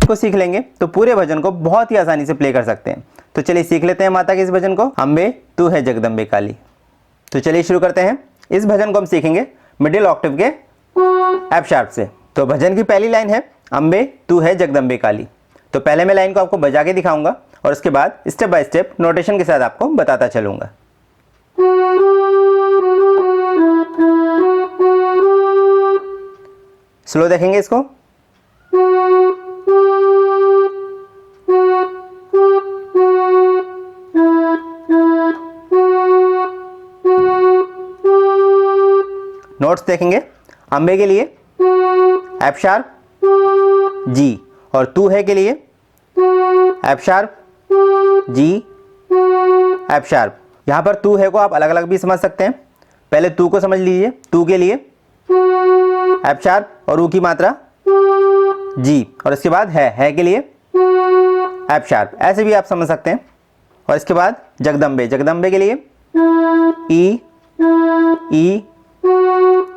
इसको सीख लेंगे तो पूरे भजन को बहुत ही आसानी से प्ले कर सकते हैं। तो चलिए सीख लेते हैं माता के इस भजन को, अम्बे तू है जगदम्बे काली। तो चलिए शुरू करते हैं। इस भजन को हम सीखेंगे मिडिल ऑक्टेव के एफ शार्प से। तो भजन की पहली लाइन है अम्बे तू है जगदम्बे काली। तो पहले मैं लाइन को आपको बजा के दिखाऊंगा और उसके बाद स्टेप बाय स्टेप नोटेशन के साथ आपको बताता चलूंगा। स्लो देखेंगे इसको। नोट्स देखेंगे। अम्बे के लिए एफ शार्प जी और तू है के लिए F sharp G F sharp. यहां पर तू है को आप अलग अलग भी समझ सकते हैं। पहले तू को समझ लीजिए। तू के लिए एफ शार्प और ऊ की मात्रा जी और इसके बाद है के लिए एफ शार्प, ऐसे भी आप समझ सकते हैं। और इसके बाद जगदम्बे, जगदम्बे के लिए ई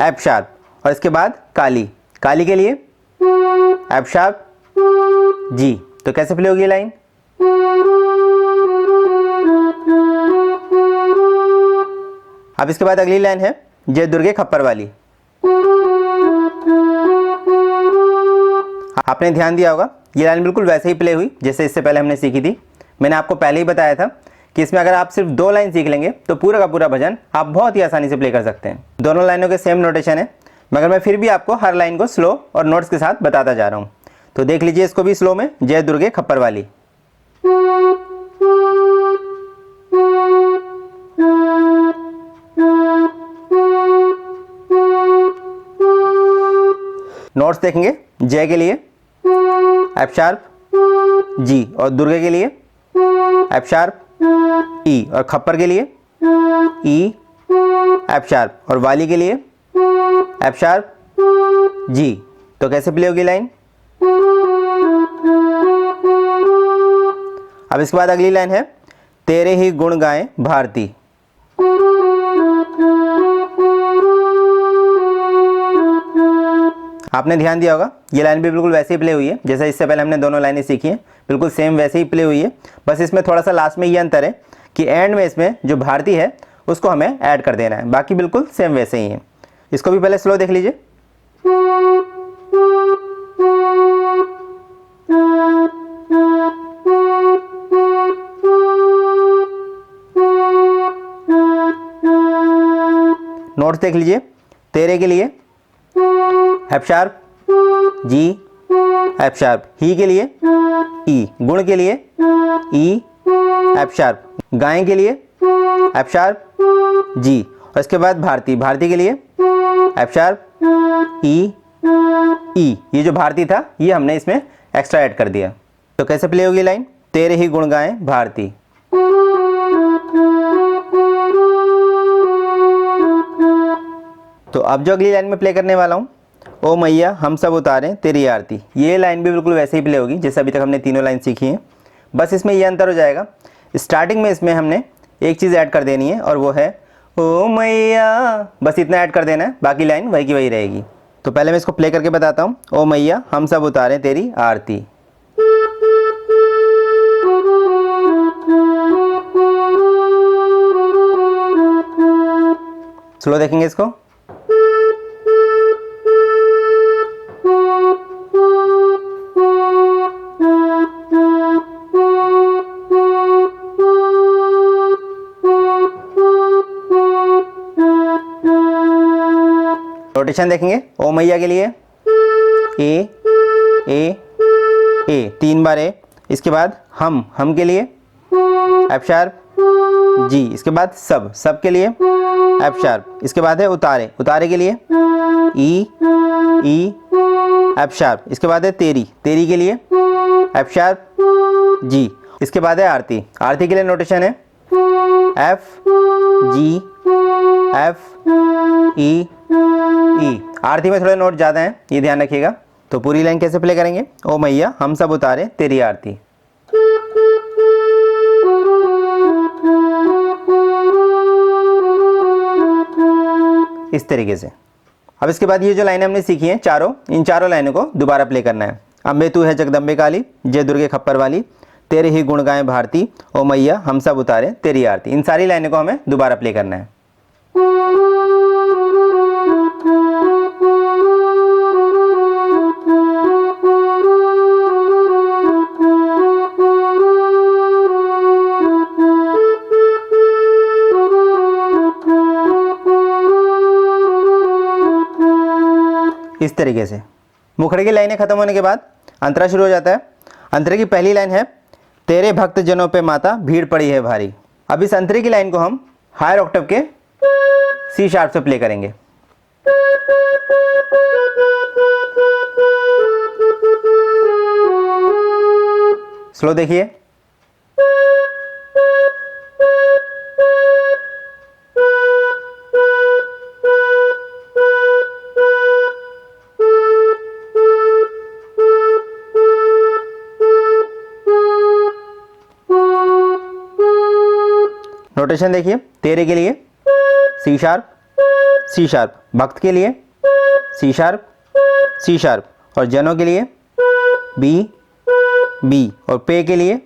एफ शार्प और इसके बाद काली, काली के लिए एफ शार्प जी। तो कैसे प्ले होगी लाइन? अब इसके बाद अगली लाइन है जय दुर्गे खप्पर वाली। आपने ध्यान दिया होगा ये लाइन बिल्कुल वैसे ही प्ले हुई जैसे इससे पहले हमने सीखी थी। मैंने आपको पहले ही बताया था कि इसमें अगर आप सिर्फ 2 लाइन सीख लेंगे तो पूरा का पूरा भजन आप बहुत ही आसानी से प्ले कर सकते हैं। दोनों लाइनों के सेम नोटेशन है, मगर मैं फिर भी आपको हर लाइन को स्लो और नोट्स के साथ बताता जा रहा हूँ। तो देख लीजिए इसको भी स्लो में, जय दुर्गे खप्पर वाली। नोट्स देखेंगे। जय के लिए एफ शार्प जी और दुर्गे के लिए एफ शार्प ई और खप्पर के लिए ई एफ शार्प और वाली के लिए एफ शार्प जी। तो कैसे प्ले होगी लाइन? अब इसके बाद अगली लाइन है तेरे ही गुण गाएं भारती। आपने ध्यान दिया होगा ये लाइन भी बिल्कुल वैसे ही प्ले हुई है जैसे इससे पहले हमने दोनों लाइनें सीखी हैं, बिल्कुल सेम वैसे ही प्ले हुई है। बस इसमें थोड़ा सा लास्ट में ये अंतर है कि एंड में इसमें जो भारती है उसको हमें ऐड कर देना है, बाकी बिल्कुल सेम वैसे ही है। इसको भी पहले स्लो देख लीजिए। नोट्स देख लीजिए। तेरे के लिए F sharp G F sharp, ही के लिए ई, गुण के लिए ई एफ शार्प, गाय के लिए एफ शार्प जी और इसके बाद भारती, भारती के लिए एफ शार्प ई। ये जो भारती था ये हमने इसमें एक्स्ट्रा ऐड कर दिया। तो कैसे प्ले होगी लाइन? तेरे ही गुण गाएं भारती। तो अब जो अगली लाइन में प्ले करने वाला हूँ, ओ मैया हम सब उतारें तेरी आरती, ये लाइन भी बिल्कुल वैसे ही प्ले होगी जैसे अभी तक हमने तीनों लाइन सीखी हैं। बस इसमें ये अंतर हो जाएगा, स्टार्टिंग में इसमें हमने एक चीज़ ऐड कर देनी है और वो है ओ मैया, बस इतना ऐड कर देना है, बाकी लाइन वही की वही रहेगी। तो पहले मैं इसको प्ले करके बताता हूँ। ओ मैया हम सब उतारें तेरी आरती। स्लो देखेंगे इसको। नोटेशन देखेंगे। ओ मैया के लिए ए ए ए, 3 बार ए। इसके बाद हम के लिए एफ शार्प जी। इसके बाद सब के लिए एफ शार्प। इसके बाद है उतारे, उतारे के लिए ई एफ शार्प। इसके बाद है तेरी, तेरी के लिए एफ शार्प जी। इसके बाद है आरती, आरती के लिए नोटेशन है एफ जी एफ ई। आरती में थोड़े नोट ज़्यादा हैं, ये ध्यान रखिएगा। तो पूरी लाइन कैसे प्ले करेंगे? ओ मैया हम सब उतारे तेरी आरती। इस तरीके से। अब इसके बाद ये जो लाइनें हमने सीखी हैं चारों, इन चारों लाइनों को दोबारा प्ले करना है। अम्बे तू है जगदम्बे काली, जय दुर्गे खप्पर वाली, तेरे ही गुण गाएं भारती, ओ मैया हम सब उतारे तेरी आरती। इन सारी लाइनों को हमें दोबारा प्ले करना है। इस तरीके से मुखड़े की लाइनें खत्म होने के बाद अंतरा शुरू हो जाता है। अंतरे की पहली लाइन है, तेरे भक्त जनों पे माता भीड़ पड़ी है भारी। अब इस अंतरे की लाइन को हम हायर ऑक्टेव के सी शार्प से प्ले करेंगे। स्लो देखिए। नोटेशन देखिए, तेरे के लिए सी शार्प, भक्त के लिए सी शार्प और जनों के लिए बी और पे के लिए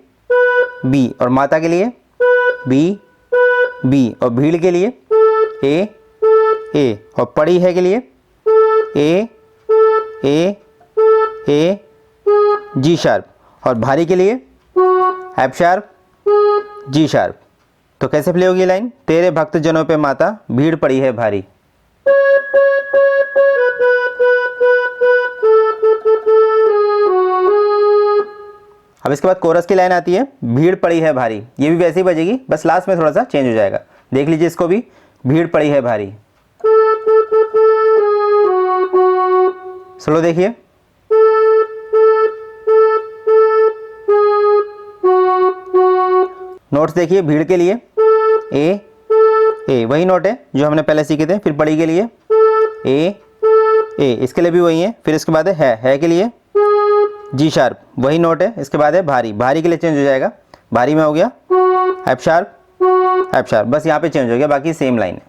बी और माता के लिए बी और भीड़ के लिए ए और पड़ी है के लिए ए जी शार्प और भारी के लिए एफ शार्प जी शार्प। तो कैसे प्ले होगी लाइन, तेरे भक्त जनों पे माता भीड़ पड़ी है भारी। अब इसके बाद कोरस की लाइन आती है, भीड़ पड़ी है भारी। ये भी वैसे ही बजेगी, बस लास्ट में थोड़ा सा चेंज हो जाएगा। देख लीजिए इसको भी, भीड़ पड़ी है भारी। स्लो देखिए। नोट्स देखिए, भीड़ के लिए ए वही नोट है जो हमने पहले सीखे थे। फिर पड़ी के लिए ए इसके लिए भी वही है। फिर इसके बाद है के लिए जी शार्प, वही नोट है। इसके बाद है भारी के लिए चेंज हो जाएगा। भारी में हो गया एफ शार्प, बस यहाँ पे चेंज हो गया, बाकी सेम लाइन है।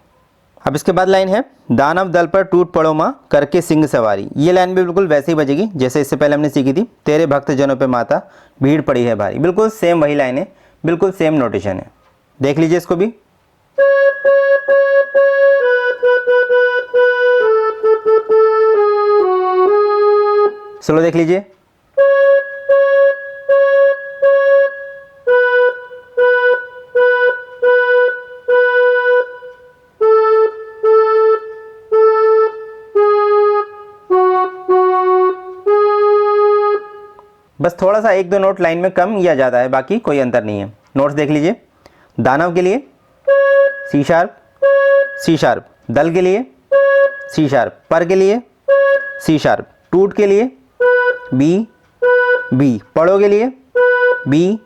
अब इसके बाद लाइन है, दानव दल पर टूट पड़ो माँ करके सिंह सवारी। ये लाइन भी बिल्कुल वैसे ही बजेगी जैसे इससे पहले हमने सीखी थी, तेरे भक्त जनों पे माता भीड़ पड़ी है भारी। बिल्कुल सेम वही लाइन है, बिल्कुल सेम नोटेशन है। देख लीजिए इसको भी। स्लो देख लीजिए। बस थोड़ा सा एक दो नोट लाइन में कम या ज़्यादा है, बाकी कोई अंतर नहीं है। नोट्स देख लीजिए, दानव के लिए सी शार्प, दल के लिए सी शार्प, पर के लिए सी शार्प, टूट के लिए बी, पड़ो के लिए बी,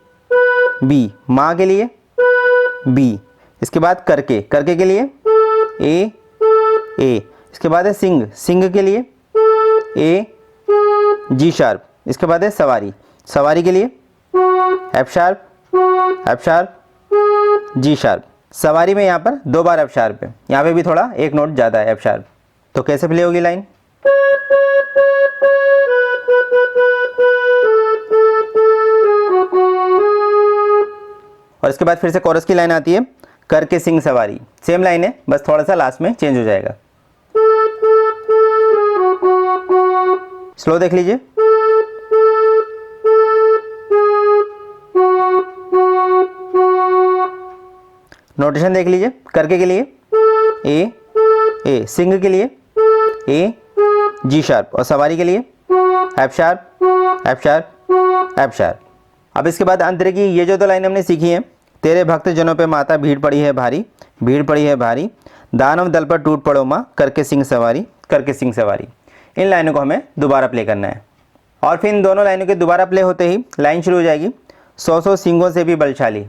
माँ के लिए बी। इसके बाद करके के लिए ए। इसके बाद है सिंह के लिए ए जी शार्प। इसके बाद है सवारी के लिए एफ शार्प जी शार्प। सवारी में यहाँ पर 2 बार एफ शार्प है, यहाँ पे भी थोड़ा एक नोट ज़्यादा है एफ शार्प। तो कैसे प्ले होगी लाइन, और इसके बाद फिर से कोरस की लाइन आती है, करके सिंह सवारी। सेम लाइन है, बस थोड़ा सा लास्ट में चेंज हो जाएगा। स्लो देख लीजिए। नोटेशन देख लीजिए, करके के लिए ए, सिंह के लिए ए जी शार्प और सवारी के लिए एफ शार्प। अब इसके बाद अंतरे की ये जो 2 लाइन हमने सीखी हैं, तेरे भक्त जनों पे माता भीड़ पड़ी है भारी, दानव दल पर टूट पड़ो माँ करके सिंह सवारी। इन लाइनों को हमें दोबारा प्ले करना है। और फिर इन दोनों लाइनों के दोबारा प्ले होते ही लाइन शुरू हो जाएगी, 100 सिंगों से भी बलशाली।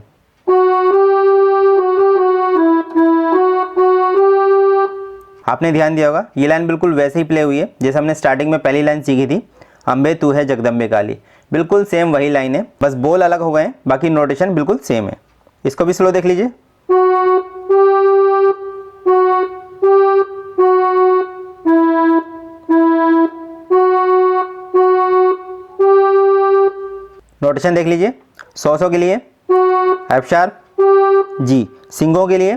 आपने ध्यान दिया होगा, ये लाइन बिल्कुल वैसे ही प्ले हुई है जैसे हमने स्टार्टिंग में पहली लाइन सीखी थी, अम्बे तू है जगदम्बे काली। बिल्कुल सेम वही लाइन है, बस बोल अलग हो गए हैं, बाकी नोटेशन बिल्कुल सेम है। इसको भी स्लो देख लीजिए। नोटेशन देख लीजिए, सौ के लिए एफ शार्प जी, सिंगों के लिए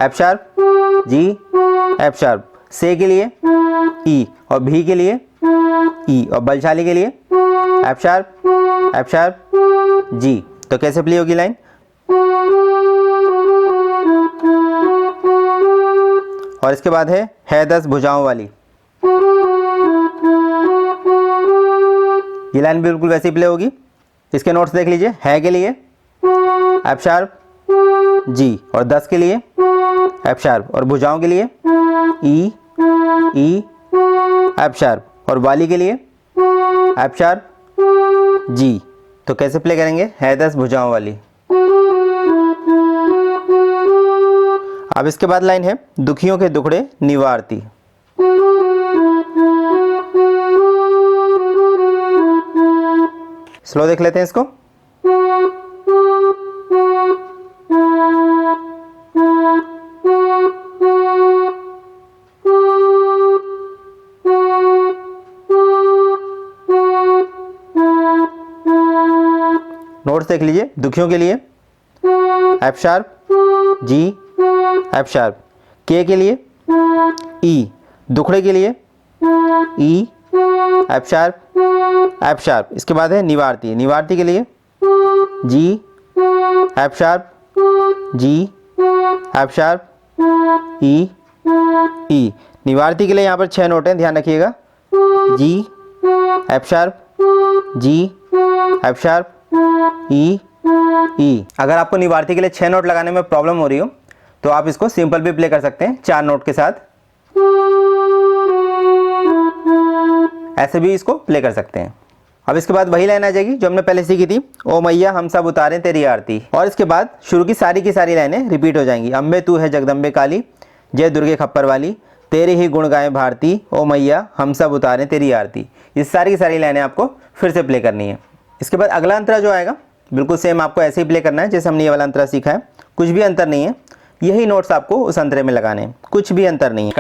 F sharp G F sharp, से के लिए ई और भी के लिए ई और बलशाली के लिए एफ शार्प जी। तो कैसे प्ले होगी लाइन? और इसके बाद है 10 भुजाओं वाली। ये लाइन बिल्कुल वैसी प्ले होगी। इसके नोट्स देख लीजिए, है के लिए एफ शार्प जी और 10 के लिए एफ शार्प और भुजाओं के लिए ई एफ शार्प और वाली के लिए एफ शार्प जी। तो कैसे प्ले करेंगे? है 10 भुजाओं वाली। अब इसके बाद लाइन है दुखियों के दुखड़े निवारती। स्लो देख लेते हैं इसको। नोट्स देख लीजिए, दुखियों के लिए F sharp G F sharp, के लिए ई, दुखड़े के लिए ई एफ शार्प। इसके बाद है निवारती, निवारती के लिए G F sharp G F sharp E. निवारती के लिए यहाँ पर 6 नोट हैं, ध्यान रखिएगा, G F sharp G F sharp E. अगर आपको निवारती के लिए 6 नोट लगाने में प्रॉब्लम हो रही हो तो आप इसको सिंपल भी प्ले कर सकते हैं 4 नोट के साथ, ऐसे भी इसको प्ले कर सकते हैं। अब इसके बाद वही लाइन आ जाएगी जो हमने पहले सीखी थी, ओ मैया हम सब उतारें तेरी आरती। और इसके बाद शुरू की सारी लाइनें रिपीट हो जाएंगी। अम्बे तू है जगदम्बे काली, जय दुर्गे खप्पर वाली, तेरे ही गुण गाएं भारती, ओ मैया हम सब उतारें तेरी आरती। ये सारी की सारी लाइनें आपको फिर से प्ले करनी है। इसके बाद अगला अंतरा जो आएगा बिल्कुल सेम आपको ऐसे ही प्ले करना है जैसे हमने ये वाला अंतरा सीखा है, कुछ भी अंतर नहीं है, यही नोट्स आपको उस अंतरे में लगाने हैं, कुछ भी अंतर नहीं है।